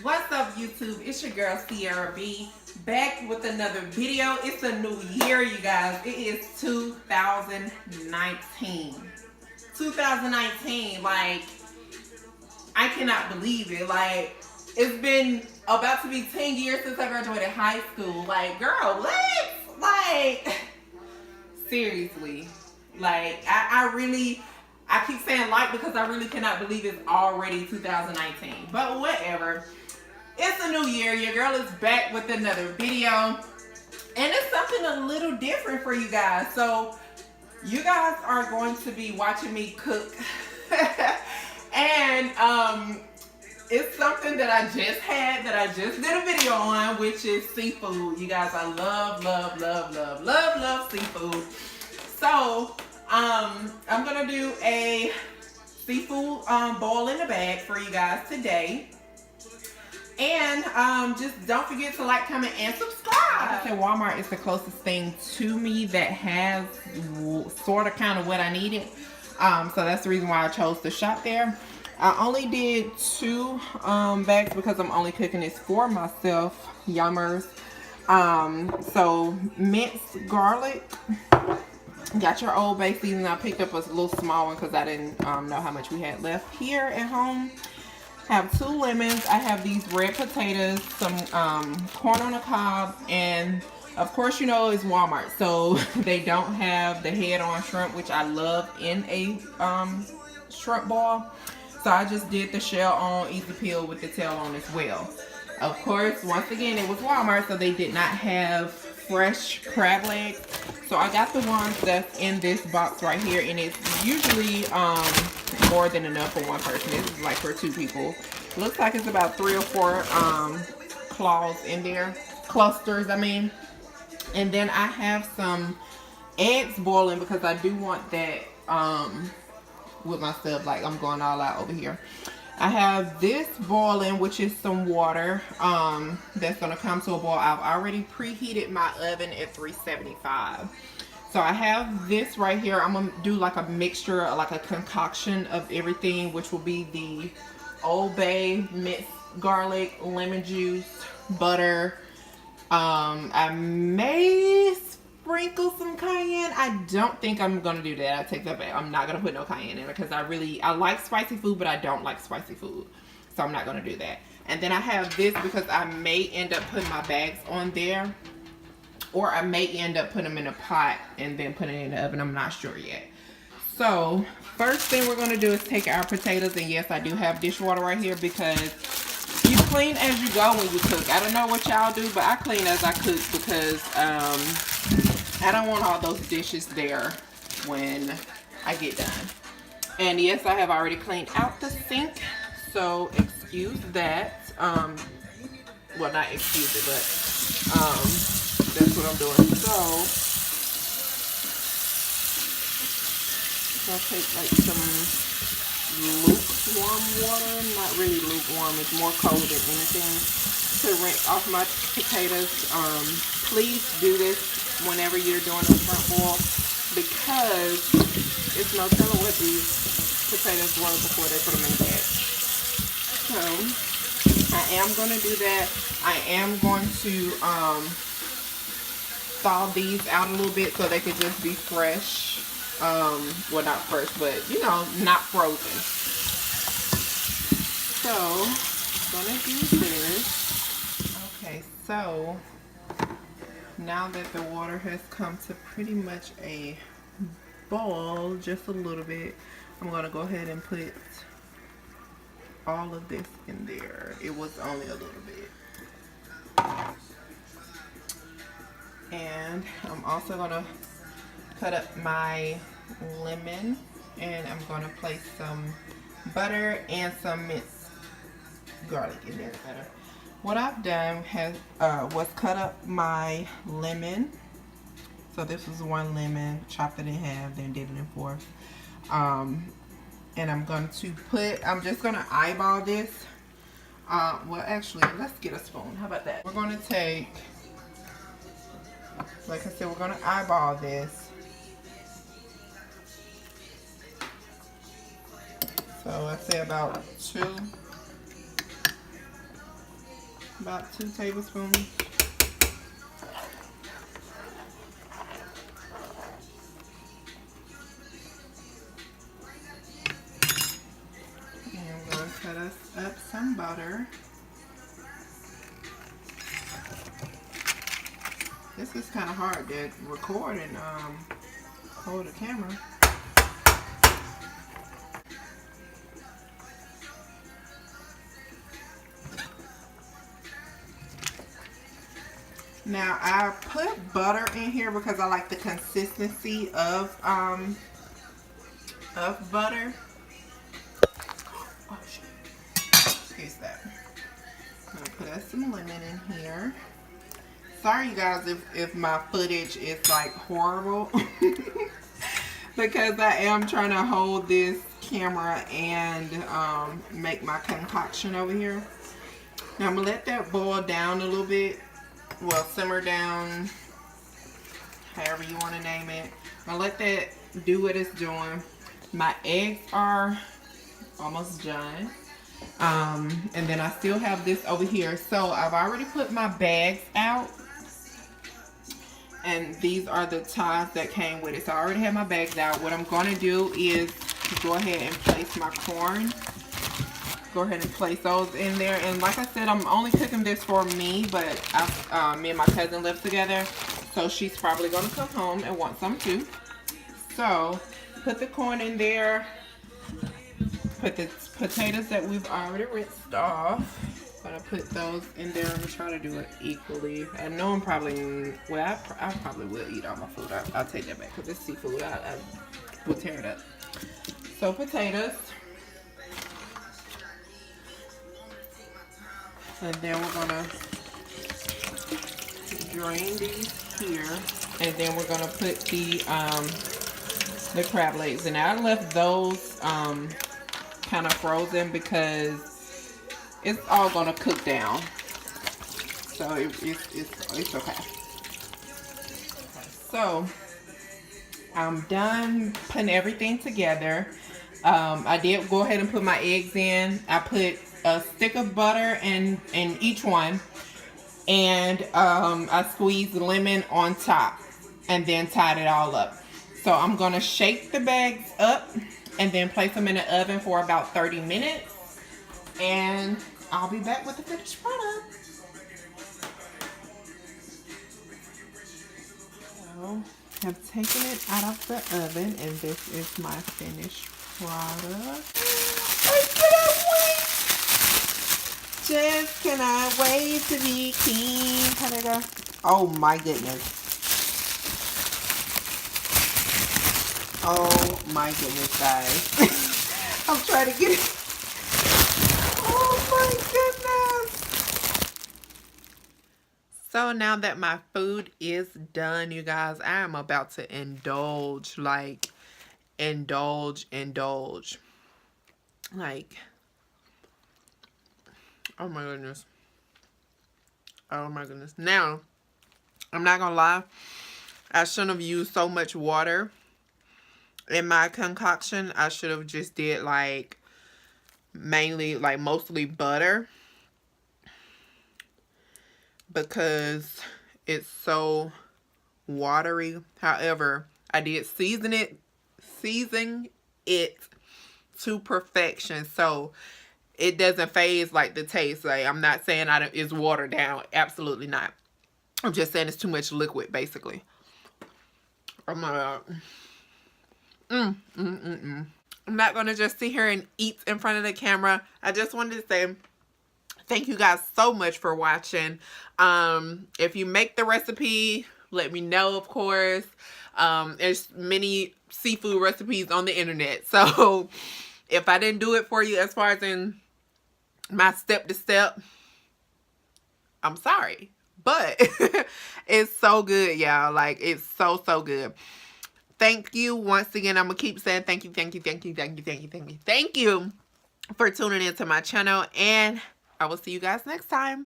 What's up, YouTube? It's your girl Cierra B, back with another video. It's a new year, you guys. It is 2019. 2019, like, I cannot believe it. Like, it's been about to be 10 years since I graduated high school. Like, girl, what? Like, seriously. Like, I keep saying like because I really cannot believe it's already 2019. But whatever. It's a new year. Your girl is back with another video. And it's something a little different for you guys. So you guys are going to be watching me cook. And it's something that I just had, that I just did a video on, which is seafood. You guys, I love seafood. So I'm gonna do a seafood boil in the bag for you guys today. And just don't forget to like, comment, and subscribe. I said Walmart is the closest thing to me that has sort of kind of what I needed. So that's the reason why I chose to shop there. I only did 2 bags because I'm only cooking this for myself. Yummers. So minced garlic. Got your Old Bay seasoning. I picked up a little small one because I didn't know how much we had left here at home. Have 2 lemons. I have these red potatoes, some corn on the cob, and of course, you know, it's Walmart, so they don't have the head-on shrimp, which I love in a shrimp ball. So I just did the shell on, easy peel with the tail on as well. Of course, once again, it was Walmart, so they did not have fresh crab legs. So I got the ones that's in this box right here, and it's usually more than enough for one person. This is like for 2 people. Looks like it's about 3 or 4 claws in there, clusters I mean. And then I have some eggs boiling because I do want that with my stuff. Like, I'm going all out over here. I have this boiling, which is some water that's going to come to a boil. I've already preheated my oven at 375. So I have this right here. I'm going to do like a mixture, like a concoction of everything, which will be the Old Bay, minced garlic, lemon juice, butter. I may sprinkle some cayenne. I don't think I'm going to do that. I take that back. I'm not going to put no cayenne in it because I like spicy food, but I don't like spicy food. So I'm not going to do that. And then I have this because I may end up putting my bags on there. Or I may end up putting them in a pot and then putting it in the oven. I'm not sure yet. So first thing we're going to do is take our potatoes. And yes, I do have dishwater right here because you clean as you go when you cook. I don't know what y'all do, but I clean as I cook because I don't want all those dishes there when I get done. And yes, I have already cleaned out the sink, so excuse that. Well, not excuse it, but that's what I'm doing. So I'll take like some lukewarm water, not really lukewarm, it's more cold than anything, to rinse off my potatoes. Please do this whenever you're doing a shrimp boil because it's no telling what these potatoes were before they put them in the bag. So I am going to do that. I am going to thaw these out a little bit so they could just be fresh. Well, not fresh, but you know, not frozen. So I'm gonna do this. Okay, so now that the water has come to pretty much a boil, just a little bit, I'm gonna go ahead and put all of this in there. It was only a little bit. And I'm also gonna cut up my lemon, and I'm gonna place some butter and some minced garlic in there. What I've done was cut up my lemon. So this was 1 lemon, chopped it in half, then did it in 4. And I'm going to I'm just gonna eyeball this. Well, actually, let's get a spoon. How about that? We're gonna take, like I said, we're gonna eyeball this. So let's say about 2 About 2 tablespoons. And I'm going to cut us up some butter. This is kind of hard to record and hold the camera. Now I put butter in here because I like the consistency of butter. Oh shit. Excuse that. I'm gonna put us some lemon in here. Sorry you guys if my footage is like horrible. Because I am trying to hold this camera and make my concoction over here. Now I'm gonna let that boil down a little bit. Well, simmer down, however you want to name it. I'm gonna let that do what it's doing. My eggs are almost done. And then I still have this over here. So I've already put my bags out. And these are the ties that came with it. So I already have my bags out. What I'm going to do is go ahead and place my corn. Go ahead and place those in there. And like I said, I'm only cooking this for me, but me and my cousin live together, so she's probably going to come home and want some too. So put the corn in there, put the potatoes that we've already rinsed off. I'm gonna put those in there. I'm gonna try to do it equally. I know I'm probably, well, I probably will eat all my food. I'll take that back because it's seafood. I will tear it up. So potatoes. And then we're gonna drain these here, and then we're gonna put the crab legs. And I left those kind of frozen because it's all gonna cook down, so it's okay. So I'm done putting everything together. I did go ahead and put my eggs in. I put a stick of butter in each one, and I squeezed lemon on top and then tied it all up. So I'm gonna shake the bags up and then place them in the oven for about 30 minutes, and I'll be back with the finished product. So I've taken it out of the oven, and this is my finished product. Just cannot wait to be king. How'd it go? Oh my goodness. Oh my goodness, guys. I'm trying to get it. Oh my goodness. So now that my food is done, you guys, I am about to indulge. Like, indulge. Like, oh my goodness. Oh my goodness. Now, I'm not gonna lie, I shouldn't have used so much water in my concoction. I should have just did like mostly butter, because it's so watery. However, I did season it to perfection, so it doesn't phase like the taste. Like, I'm not saying it's watered down. Absolutely not. I'm just saying it's too much liquid, basically. Oh my god. I'm not gonna just sit here and eat in front of the camera. I just wanted to say thank you guys so much for watching. If you make the recipe, let me know, of course. There's many seafood recipes on the internet, so if I didn't do it for you as far as in my step-to-step, I'm sorry, but it's so good, y'all. Like, it's so good. Thank you once again. I'm gonna keep saying thank you for tuning into my channel, and I will see you guys next time.